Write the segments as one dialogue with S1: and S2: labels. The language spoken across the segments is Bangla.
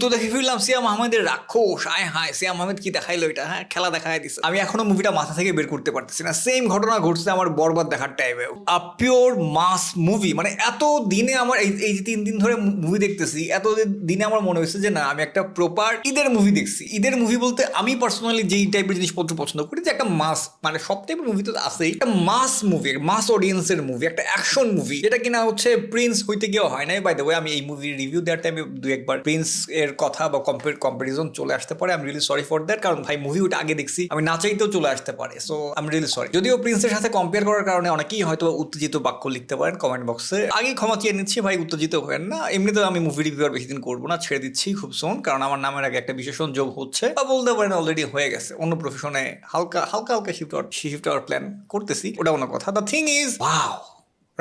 S1: তো দেখে ফিরলাম সিয়াম আহমেদের রাক্ষস। আয় হায়, সিয়াম আহমেদ কি দেখাইলো এটা, হ্যাঁ খেলা দেখাই দিছে। আমি এখনো মুভিটা মাথা থেকে বের করতে পারতেছি না। সেম ঘটনা ঘটছে আমার বরবাদ দেখার টাইমে। আ পিওর মাস মুভি, মানে এত দিনে আমার এই যে 3 দিন ধরে মুভি দেখতেছি, এত দিনে আমার মনে হয়েছে যে না, আমি একটা প্রপার ঈদের মুভি দেখছি। ঈদের মুভি বলতে আমি পার্সোনালি যেই টাইপের জিনিসপত্র পছন্দ করি, যে একটা মাস, মানে সব টাইপের মুভি তো আছেই, একটা মাস মুভি, মাস অডিয়েন্সের মুভি, একটা অ্যাকশন মুভি, যেটা কিনা হচ্ছে প্রিন্স হইতে গিয়েও হয় নাই। বাই দ্য ওয়ে, আমি এই মুভির রিভিউ দেওয়ার টাইমে দু একবার প্রিন্স এর কথা বা কম্পারিজন চলে আসতে পারে। আমি রিয়েলি সরি ফর দ্যাট, কারণ ভাই মুভি ওটা আগে দেখছি, আমি না চাইতেও চলে আসতে পারে। So I am really sorry. যদিও প্রিন্সের সাথে কম্পেয়ার করার কারণে অনেকেই হয়তো উত্তেজিত বাক্য লিখতে পারেন কমেন্ট বক্সে। আগেই ক্ষমা চেয়ে নিচ্ছি ভাই, উত্তেজিত হবেন না। এমনিতেও আমি মুভি রিভিউ আর বেশি দিন করবো না, ছেড়ে দিচ্ছি খুব সোন, কারণ আমার নামের আগে একটা বিশেষণ যোগ হচ্ছে, বা বলতে পারেন অলরেডি হয়ে গেছে। অন্য প্রফেশনে হালকা হালকা হালকা শিফট হওয়ার প্ল্যান করতেছি, ওটা অন্য কথা। দ্য থিং ইজ, ওয়াও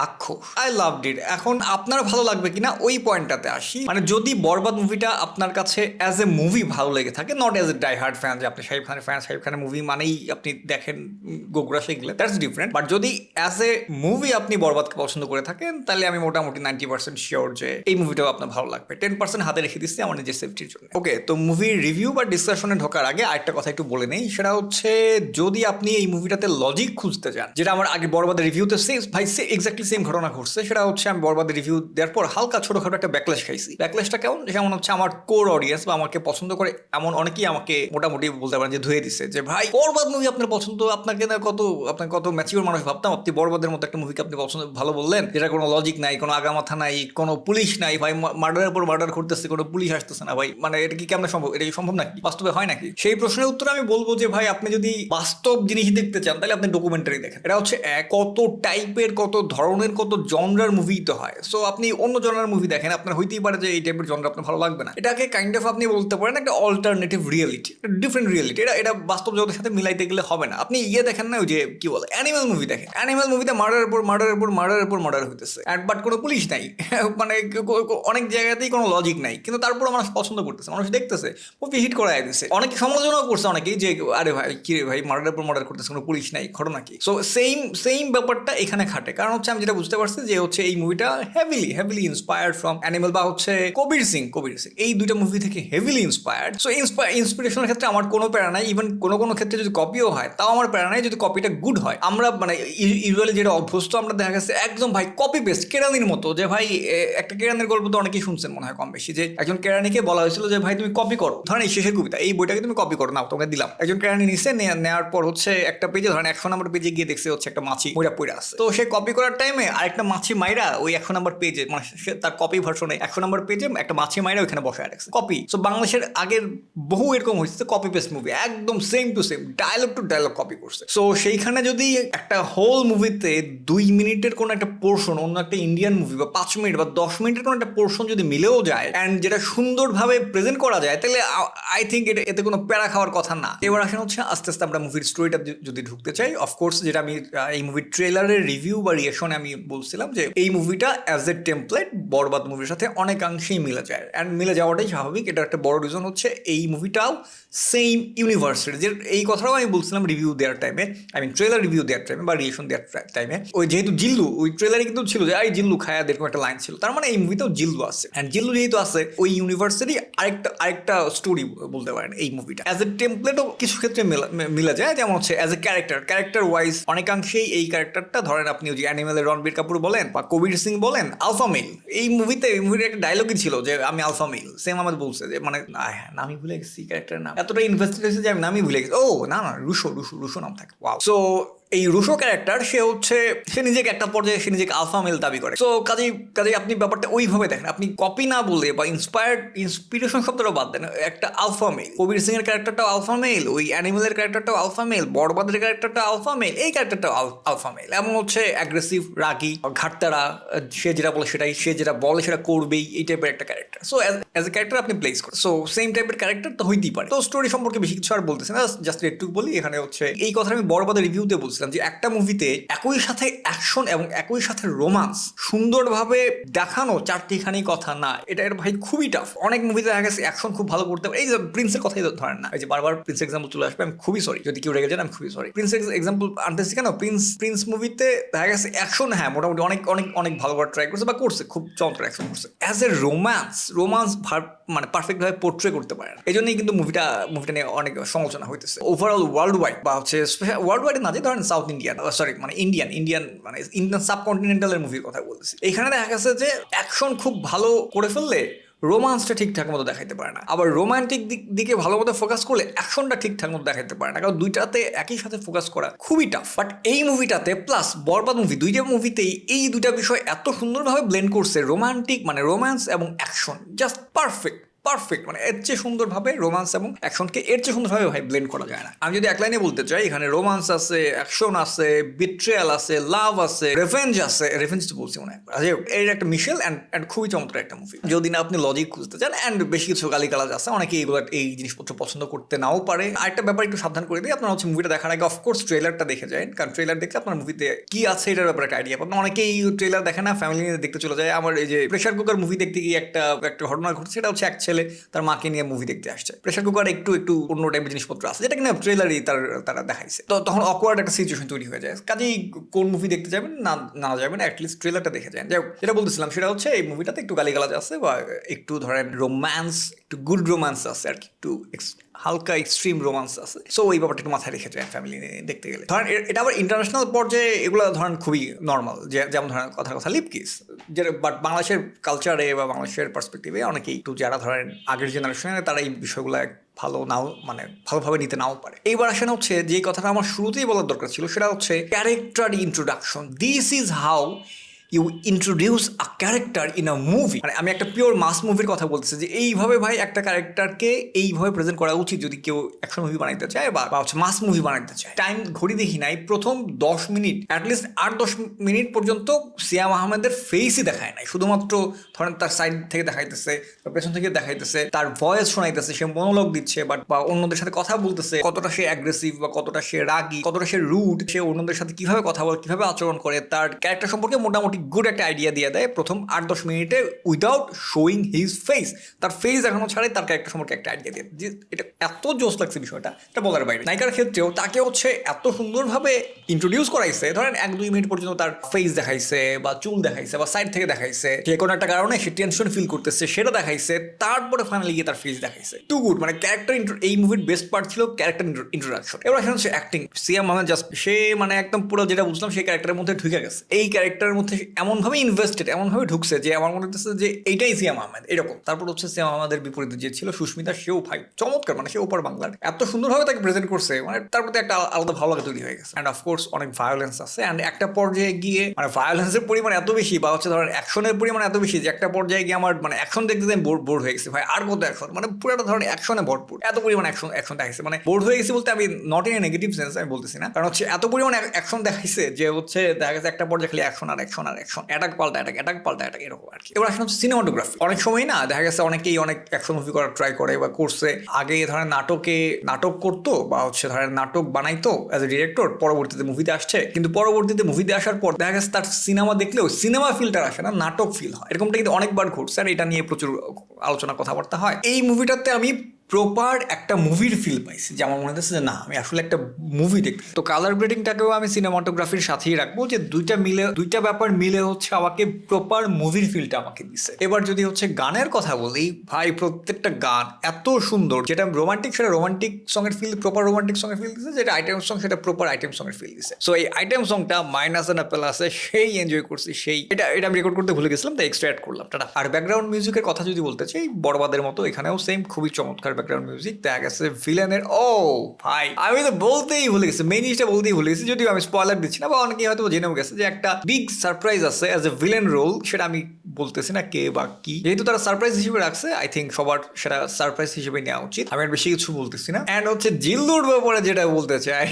S1: রাক্ষস, আই লাভড ইট। এখন আপনার ভালো লাগবে কিনা ওই পয়েন্টটাতে আসি। মানে যদি বরবাদ মুভিটা আপনার কাছে অ্যাজ এ মুভি ভালো লেগে থাকে, not as a die hard fan, যে আপনি শাহিব খানের ফ্যান, শাহিব খানের মুভি মানেই আপনি দেখেন গোগ্রা শিখলে, দ্যাটস ডিফারেন্ট। বাট যদি অ্যাজ এ মুভি আপনি বরবাদকে পছন্দ করে থাকেন, তাহলে আমি মোটামুটি 90% শিওর যে এই মুভিটাও আপনার ভালো লাগবে। 10% হাতে রেখে দিচ্ছি আমার নিজের সেফটির জন্য। ওকে, তো মুভির রিভিউ বা ডিসকাশনে ঢোকার আগে আরেকটা কথা একটু বলে নেই। সেটা হচ্ছে, যদি আপনি এই মুভিটাতে লজিক খুঁজতে চান, যেটা আমার আগে বরবাদের রিভিউতে ভাই এক্স্যাক্টলি সেম ঘটনা ঘটছে। সেটা হচ্ছে, আমি বরবাদের রিভিউ দেওয়ার পর হালকা ছোটখাটো একটা ব্যাকল্যাশ খাইছি। ব্যাকল্যাশটা কেমন? যেমন হচ্ছে আমার কোর অডিয়েন্স বা আমাকে পছন্দ করে এমন অনেকেই আমাকে মোটামুটি বলতে পারেন যে ধুয়ে দিচ্ছে, যে ভাই বরবাদ মুভি আপনার পছন্দ, আপনাকে না আপনার কত ম্যাচিওর মানুষ ভাবতাম, আপনি বরবাদের মতো একটা মুভিকে আপনি পছন্দ ভালো বললেন, যেটা কোনো লজিক নাই, কোনো আগামাথা নাই, কোনো পুলিশ নাই ভাই, মার্ডারের পর মার্ডার করতেছে, কোনো পুলিশ আসতেছে না ভাই, মানে এটা কি কেমন সম্ভব? এটা কি সম্ভব নাকি? বাস্তবে হয় নাকি? সেই প্রশ্নের উত্তরে আমি বলবো যে ভাই, আপনি যদি বাস্তব জিনিস দেখতে চান, তাহলে আপনি ডকুমেন্টারি দেখেন। এটা হচ্ছে কত টাইপের, কত ধরনের, কত জনরার মুভি তো হয়। সো আপনি অন্য জনরার মুভি দেখেন, আপনার হইতেই পারে যে এই টাইপের জনরা আপনার ভালো লাগবে না। এটাকে কাইন্ড অফ আপনি বলতে পারেন একটা অল্টারনেটিভ রিয়েলিটি, ডিফারেন্ট রিয়েলিটি। এটা বাস্তব জগতের সাথে মিলাইতে গেলে হবে না। আপনি দেখেন না, ওই যে কি বলে অ্যানিমাল মুভি দেখেন, অ্যানিমাল মুভিতে মার্ডারের পর মার্ডারের পর মার্ডারের পর মার্ডার হইতেছে, বাট কোনো পুলিশ নাই মানে অনেক জায়গাতেই কোনো লজিক নাই, কিন্তু তারপর মানুষ পছন্দ করতেছে, মানুষ দেখতেছে, মুভি হিট করাই দিচ্ছে। অনেকে সমালোচনাও করছে, অনেকেই যে আরে ভাই কি রে ভাই, মার্ডারের পর মার্ডার করতেছে, কোনো পুলিশ নাই, ঘটনা কি? সো সেম ব্যাপারটা এখানে খাটে। কারণ হচ্ছে আমি যেটা বুঝতে পারছি যে হচ্ছে এই মুভিটা হেভিলি ইন্সপায়ার্ড ফ্রম অ্যানিমাল বা হচ্ছে কবির সিং, এই দুইটা মুভি থেকে হেভিলি ইন্সপায়ার্ড। সো ইন্সপিরেশনের ক্ষেত্রে আমার কোনো প্যারা নাই। ইভেন কোনো ক্ষেত্রে যদি কপিও হয়, তাও আমার প্যারা নাই, যদি কপিটা গুড হয়। আমরা মানে ইউজুয়ালি যেটা অভ্যস্ত, আমরা দেখা গেছে একদম ভাই কপি পেস্ট কেরানির মতো, যে ভাই একটা কেরানির গল্প তো অনেকেই শুনছেন মনে হয় কম বেশি, যে একজন কেরানিকে বলা হয়েছিল যে ভাই তুমি কপি করো, ধরেন এই শেষের কবিতা, এই বইটাকে তুমি কপি করো, নাও তোমাকে দিলাম। একজন কেরানি নিছে, নেওয়ার পর হচ্ছে একটা পেজে, ধরেন 100 নম্বর পেজে গিয়ে দেখছে হচ্ছে একটা মাছি পড়ে আছে। তো সে কপি করার টাইমে আরেকটা মাছি মাইরা ওই 100 নম্বর পেজে, মানে তার কপি ভার্সনে 100 নম্বর পেজে একটা মাছি মাইরা ওইখানে বসায় রাখছে কপি। সো বাংলাদেশের আগের বহু এরকম হয়েছে কপি পেস্ট মুভি, একদম same to same dialogue to dialogue copy করছে। সো সেইখানে যদি একটা হোল মুভিতে 2 মিনিটের কোনো একটা পোর্শন অন্য একটা ইন্ডিয়ান মুভি বা 5 মিনিট বা 10 মিনিটের কোনো একটা পোর্শন যদি মিলেও যায় অ্যান্ড যেটা সুন্দরভাবে প্রেজেন্ট করা যায়, তাহলে আই থিঙ্ক এতে কোনো প্যারা খাওয়ার কথা না। এবার আসেন হচ্ছে আস্তে আস্তে আমরা মুভির স্টোরিটা যদি ঢুকতে চাই, অফকোর্স যেটা আমি এই মুভির ট্রেলারের রিভিউ বা রিয়েকশনে আমি বলছিলাম যে এই মুভিটা অ্যাজ এ টেমপ্লেট বরবাদ মুভির সাথে অনেকাংশেই মিলে যায়, অ্যান্ড মিলে যাওয়াটাই স্বাভাবিক। এটা একটা বড় রিজন হচ্ছে এই মুভিটাও সেম ইউনিভার্সের, যে এই কথাটাও আমি বলছিলাম রিভিউ দেওয়ার টাইমে, ট্রেলার রিভিউ দেওয়ার টাইমে বা রিয়েকশন দেওয়ার টাইমে। ওই যেহেতু জিল্লু, ওই ট্রেলারে কিন্তু ছিল যে জিল্লু খায়া, এরকম একটা লাইন ছিল, তার মানে এই মুভিতেও জিল্লু আছে, অ্যান্ড জিল্লু যেহেতু আছে, ওই ইউনিভার্সেরই আরেকটা স্টোরি বলতে পারেন এই মুভিটা। অ্যাজ এ টেমপ্লেটও কিছু ক্ষেত্রে মিলে যায়, যেমন হচ্ছে অ্যাজ এ ক্যারেক্টার ওয়াইজ অনেকাংশেই এই ক্যারেক্টারটা, ধরেন আপনি ওই যে অ্যানিমেলের রণবীর কাপুর বলেন বা কবির সিং বলেন, আলফা মেল। এই মুভির একটা ডায়লগই ছিল যে আমি আলফা মেল, সেম আমাদের বলছে যে মানে নামই ভুলে গেছি ক্যারেক্টারের নাম, এতটা ইনভেস্টেড হয়েছে যে আমি নামই ভুলে গেছি। ও না, রুশো নাম থাকে। ওয়াও। সো এই রুশো ক্যারেক্টার, সে নিজেকে একটা পর্যায়ে সে নিজেকে আলফা মেল দাবি করে। সো কাজেই আপনি ব্যাপারটা ওইভাবে দেখেন, আপনি কপি না বলে বা ইন্সপিরেশন শব্দটা বাদ দেন, একটা আলফা মেল। কবির সিং এর ক্যারেক্টারটাও আলফা মেল, ওই অ্যানিমেলের ক্যারেক্টারটাও আলফা মেল, বরবাদের ক্যারেক্টারটা আলফা মেল, এই ক্যারেক্টারটাও আলফা মেল। এমন হচ্ছে অ্যাগ্রেসিভ, রাগী, ঘাটতারা, সে যেটা বলে সেটাই, সে যেটা বলে সেটা করবেই, এই টাইপের একটা character. So as a character আপনি প্লেস করেন, সো সেম টাইপের ক্যারেক্টার তো হইতেই পারে। তো স্টোরি সম্পর্কে বেশি কিছু আর বলতেছে না, জাস্ট একটু বলি। এখানে হচ্ছে এই কথা আমি বরবাদের রিভিউতে বলছিলাম বলছিলাম যে একটা মুভিতে একই সাথে অ্যাকশন এবং একই সাথে রোমান্স সুন্দরভাবে দেখানো চারটিখানি কথা না, এটা এর ভাই খুবই টাফ। অনেক মুভিতে দেখা গেছে অ্যাকশন খুব ভালো করতে পারে, এই যে প্রিন্সের কথাই ধরেন না, এই যে বারবার প্রিন্সের এক্সাম্পল চলে আসবে, আমি খুবই সরি যদি কেউ রেগে যান, আমি খুবই সরি। প্রিন্সের এক্সাম্পল আনতেছি কেন, প্রিন্স মুভিতে দেখা গেছে অ্যাকশন হ্যাঁ মোটামুটি অনেক অনেক অনেক ভালো করে ট্রাই করছে বা করছে, খুব চমৎকার অ্যাকশন করছে। অ্যাজ এ রোমান্স মানে পারফেক্ট ভাবে পোর্ট্রে করতে পারে না, এই জন্যই কিন্তু মুভিটা নিয়ে অনেক সমালোচনা হইতেছে ওভারঅল ওয়ার্ল্ড ওয়াইড, বা হচ্ছে ওয়ার্ল্ড ওয়াইড না যে ধরেন সাউথ ইন্ডিয়ান সরি মানে ইন্ডিয়ান মানে ইন্ডিয়ান সাবকন্টিনেন্টালের মুভির কথা বলতেছি। এখানে দেখা গেছে যে অ্যাকশন খুব ভালো করে ফেললে রোমান্সটা ঠিকঠাক মতো দেখাইতে পারে না, আবার রোমান্টিক দিকে ভালো মতো ফোকাস করলে অ্যাকশনটা ঠিকঠাক মতো দেখাইতে পারে না, কারণ দুইটাতে একই সাথে ফোকাস করা খুবই টাফ। বাট এই মুভিটাতে প্লাস বরবাদ মুভি, দুইটা মুভিতেই এই দুইটা বিষয় এত সুন্দরভাবে ব্লেন্ড করছে, রোমান্টিক মানে রোম্যান্স এবং অ্যাকশন জাস্ট পারফেক্ট মানে এর চেয়ে সুন্দরভাবে রোমান্স এবং অ্যাকশনকে এর চেয়ে সুন্দরভাবে ভাই ব্লেন্ড করা যায় না। আমি যদি এক লাইনে বলতে চাই, এখানে রোমান্স আছে, অ্যাকশন আছে, বিট্রিয়াল আছে, লাভ আছে, রেভেঞ্জ তো বলছি মনে হয়, এর একটা মিশেল অ্যান্ড খুবই চমৎকার একটা মুভি। যদি না আপনি লজিক খুঁজতে চান অ্যান্ড বেশি কিছু গালিগালাজ আছে, অনেকে এইগুলো এই জিনিসপত্র পছন্দ করতে নাও পারে। আরেকটা ব্যাপার একটু সাবধান করে দিই, আপনারা হচ্ছে মুভিটা দেখার আগে অফকোর্স ট্রেলারটা দেখে যায়, কারণ ট্রেলার দেখলে আপনার মুভিতে কি আছে এটার ব্যাপারে একটা আইডিয়া পাবেন। অনেকেই ট্রেলার দেখে না, ফ্যামিলি নিয়ে দেখতে চলে যায়। আমার এই যে প্রেশার কুকার মুভি দেখতে গিয়ে একটা ঘটনা ঘটছে, সেটা হচ্ছে এক ছেলে তার মাকে নিয়ে মুভি দেখতে আসছে। প্রেশার কুকার একটু অন্য টাইপের জিনিসপত্র আছে, যেটা কিনা ট্রেলারই তারা দেখাইছে, তো তখন অকওয়ার্ড একটা সিচুয়েশন তৈরি হয়ে যায়। কাজেই কোন মুভি দেখতে যাবেন না যাবেন অ্যাটলিস্ট ট্রেলারটা দেখে যান। যাই হোক, যেটা বলতেছিলাম সেটা হচ্ছে এই মুভিটাতে একটু গালিগালাজ আছে, বা একটু ধরেন রোম্যান্স, একটু গুড রোম্যান্স আছে আর কি, একটু হালকা এক্সট্রিম রোমান্স আছে। সো ওই ব্যাপারটা একটু মাথায় রেখে যায় ফ্যামিলি নিয়ে দেখতে গেলে। ধরেন এটা আবার ইন্টারন্যাশনাল পর্যায়ে এগুলো ধরেন খুবই নর্মাল, যেমন ধরেন কথা লিপ কিস, যেটা বাট বাংলাদেশের কালচারে বা বাংলাদেশের পার্সপেক্টিভে অনেকেই একটু যারা ধরেন আগের জেনারেশনে তারা এই বিষয়গুলো ভালোভাবে নিতে নাও পারে। এইবার আসেন হচ্ছে যে কথাটা আমার শুরুতেই বলার দরকার ছিল, সেটা হচ্ছে character introduction. This is how you introduce a character in a movie. মানে আমি একটা পিওর মাস মুভির কথা বলতেছি, যে এইভাবে ভাই একটা ক্যারেক্টারকে এইভাবে প্রেজেন্ট করা উচিত যদি কেউ অ্যাকশন মুভি বানাইতে চায় বা হচ্ছে মাস মুভি বানাইতে চায়। টাইম ঘড়ি দেখি নাই, প্রথম 10 মিনিট অ্যাটলিস্ট 8-10 মিনিট পর্যন্ত সিয়াম আহমেদের ফেসই দেখায় নাই, শুধুমাত্র ধরেন তার সাইড থেকে দেখাইতেছে বা পেছন থেকে দেখাইতেছে, তার ভয়েস শোনাইতেছে, সে মনোলগ দিচ্ছে বা অন্যদের সাথে কথা বলতেছে, কতটা সে অ্যাগ্রেসিভ বা কতটা সে রাগী, কতটা সে রুড, সে অন্যদের সাথে কিভাবে কথা বলে, কিভাবে আচরণ করে, তার ক্যারেক্টার সম্পর্কে মোটামুটি গুড একটা আইডিয়া দিয়ে দেয় প্রথম 8-10 মিনিটে উইদাউট শোয়িং হিজ ফেস। তার ফেস এখনো ছাড়াই তার ক্যারেক্টার সম্পর্কে একটা আইডিয়া দিয়ে, যে এটা এত জোস লাগছে বিষয়টা, এটা বলার বাইরে। নায়িকার ক্ষেত্রেও তাকে হচ্ছে এত সুন্দরভাবে ইন্ট্রোডিউস করাইছে, ধরেন 1-2 মিনিট পর্যন্ত তার ফেস দেখাইছে বা চুল দেখাইছে বা সাইড থেকে দেখাইছে, যে কোনো একটা কারণে সে টেনশন ফিল করতেছে সেটা দেখাইছে, তারপরে ফাইনালি গিয়ে তার ফেস দেখাইছে। টু গুড, মানে ক্যারেক্টার এই মুভির বেস্ট পার্ট ছিল ক্যারেক্টার ইন্ট্রোডাকশন। এবার আসলে হচ্ছে অ্যাক্টিং। সিয়াম আহমেদ জাস্ট সে মানে একদম পুরো যেটা বুঝলাম সেই ক্যারেক্টারের মধ্যে ঢুকে গেছে, এই ক্যারেক্টারের মধ্যে এমনভাবে ইনভেস্টেড, এমনভাবে ঢুকছে যে আমার মনে হচ্ছে যে এইটাই সিয়াম আহমেদ এরকম। তারপর হচ্ছে সিয়াম আহমেদের বিপরীতে যে ছিল সুস্মিতা, সেও ভাই চমৎকার, মানে সে ওপার বাংলার এত সুন্দরভাবে তাকে প্রেজেন্ট করছে, মানে তার প্রতি একটা আলাদা ভালো লাগা তৈরি হয়ে গেছে। অ্যান্ড অফকোর্স অনেক ভায়োলেন্স আছে, অ্যান্ড একটা পর্যায়ে গিয়ে মানে ভায়োলেন্সের পরিমাণ এত বেশি বা হচ্ছে ধরেন অ্যাকশনের পরিমাণ এত বেশি যে একটা পর্যায়ে গিয়ে আমার মানে অ্যাকশন দেখতে আমি বোর হয়ে গেছি ভাই, আর কত অ্যাকশন, মানে পুরোটা ধরেন অ্যাকশনে ভরপুর, এত পরিমাণ অ্যাকশন দেখাইছে, মানে বোর হয়ে গেছি বলতে আমি not in a negative sense আমি বলতেছি না, কারণ হচ্ছে এত পরিমাণ অ্যাকশন দেখাইছে যে হচ্ছে দেখা গেছে একটা পর্যায়ে খালি অ্যাকশন, অ্যাটাক পাল্টা অ্যাটাক এরকম আর কি। এবার আসলে হচ্ছে সিনেমাটোগ্রাফি। অনেক সময় না দেখা গেছে অনেকেই অনেক অ্যাকশন মুভি করার ট্রাই করে বা করছে, আগে ধরেন নাটক করতো বা হচ্ছে ধরেন নাটক বানাইতো অ্যাজ এ ডিরেক্টর, পরবর্তীতে মুভিতে আসছে, কিন্তু পরবর্তীতে মুভিতে আসার পর দেখা গেছে তার সিনেমা দেখলেও সিনেমা ফিলটার আসে না, নাটক ফিল হয়। এরকমটা কিন্তু অনেকবার ঘটছে, আর এটা নিয়ে প্রচুর আলোচনা কথাবার্তা হয়। এই মুভিটাতে আমি প্রপার একটা মুভির ফিল পাইছি, যে আমার মনে হচ্ছে যে না আমি আসলে একটা মুভি দেখছি। তো কালার গ্রেডিংটাকেও আমি সিনেমাটোগ্রাফির সাথেই রাখবো, যে দুইটা ব্যাপার মিলে হচ্ছে আমাকে প্রপার মুভির ফিলটা আমাকে দিচ্ছে। এবার যদি হচ্ছে গানের কথা বলি, ভাই প্রত্যেকটা গান এত সুন্দর, যেটা রোমান্টিক সেটা রোমান্টিক সঙ্গের ফিল, প্রপার রোমান্টিক সঙ্গের ফিল দিচ্ছে, যেটা আইটেম সং সেটা প্রপার আইটেম সঙ্গের ফিল দিচ্ছে। সো এই আইটেম সংটা মাইনাস অ্যান্ড অ্যাপেল আছে, সেই এনজয় করছি, এটা আমি রেকর্ড করতে ভুলে গেছিলাম, তাই এক্সট্রা অ্যাড করলাম। আর ব্যাকগ্রাউন্ড মিউজিকের কথা যদি বলতে চাই, বরবাদের মতো এখানেও সেম খুবই চমৎকার ব্যাকগ্রাউন্ড মিউজিক। দেখা গেছে ভিলেনের ভাই আমি তো বলতেই ভুলে গেছি, মেইন জিনিসটা বলতেই ভুলে গেছি, যদিও আমি স্পয়লার দিচ্ছি না বা অনেকেই হয়তো জেনেও গেছে যে একটা বিগ সারপ্রাইজ আছে অ্যাজ এ ভিলেন রোল, সেটা আমি বলতেছি না কে বা কি, যেহেতু তারা সারপ্রাইজ হিসেবে রাখছে আই থিঙ্ক সবার সেটা সারপ্রাইজ হিসেবে নেওয়া উচিত, আমি আর বেশি কিছু বলতেছি না। অ্যান্ড হচ্ছে জিল্লুর ব্যাপারে যেটা বলতে চাই,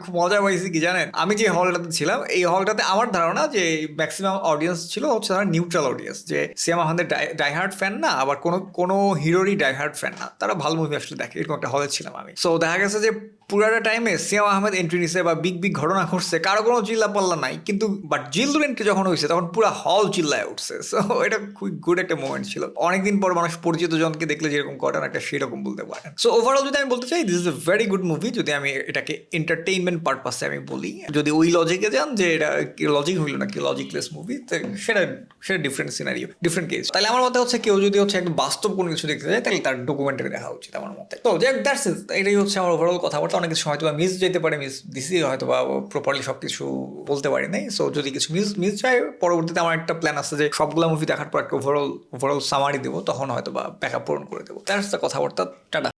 S1: খুব মজা পাইছি কি জানেন, আমি যে হলটাতে ছিলাম এই হলটাতে আমার ধারণা যে ম্যাক্সিমাম অডিয়েন্স ছিল হচ্ছে তারা নিউট্রাল অডিয়েন্স, যে সিয়াম আহমেদের ডাইহার্ড ফ্যান না, আবার কোনো হিরোরই ডাইহার্ড ফ্যান না, তারা ভালো মুভি আসলে দেখে, এরকম একটা হলে ছিলাম আমি। সো দেখা গেছে যে পুরাটা টাইমে সিয়াম আহমেদ এন্ট্রি নিছে বা বিগ বিগ ঘটনা ঘটছে, কারো কোনো চিল্লা পাল্লা নাই, কিন্তু বাট জিল্লুর এন্ট্রি যখন হয়েছে তখন পুরা হল চিল্লায় উঠছে। সো এটা খুবই গুড একটা মোমেন্ট ছিল। অনেকদিন পর মানুষ পরিচিত জনকে দেখলে যেরকম ঘটনা একটা সেরকম বলতে পারেন। সো ওভারঅল যদি আমি বলতে চাই, this is a very good movie. যদি আমি এটাকে এন্টারটেইনমেন্ট পারপাসে আমি বলি, যদি ওই লজিকে যান যে এটা লজিক হইল না কি লজিকলেস মুভি, সেটা সেটা ডিফারেন্ট সিনারিও, ডিফারেন্ট কেস। তাহলে আমার মতে হচ্ছে কেউ যদি হচ্ছে একদম বাস্তব কোনো কিছু দেখতে যায় তাহলে তার ডকুমেন্টারি দেখা উচিত আমার মতে। তো দ্যাটস ইট, এটাই হচ্ছে আমার ওভারঅল কথাবার্তা। অনেক কিছু হয়তো বা মিস যেতে পারে, মিস দিছি হয়তো বা প্রপারলি সব কিছু বলতে পারি নাই। সো যদি কিছু মিস যায়, পরবর্তীতে আমার একটা প্ল্যান আছে যে সবগুলো মুভি দেখার পর একটা ওভারঅল সামারি দেবো, তখন হয়তো বা ব্যাকআপ পূরণ করে দেবো। দ্যাটস দ্য কথাবার্তা। টাটা।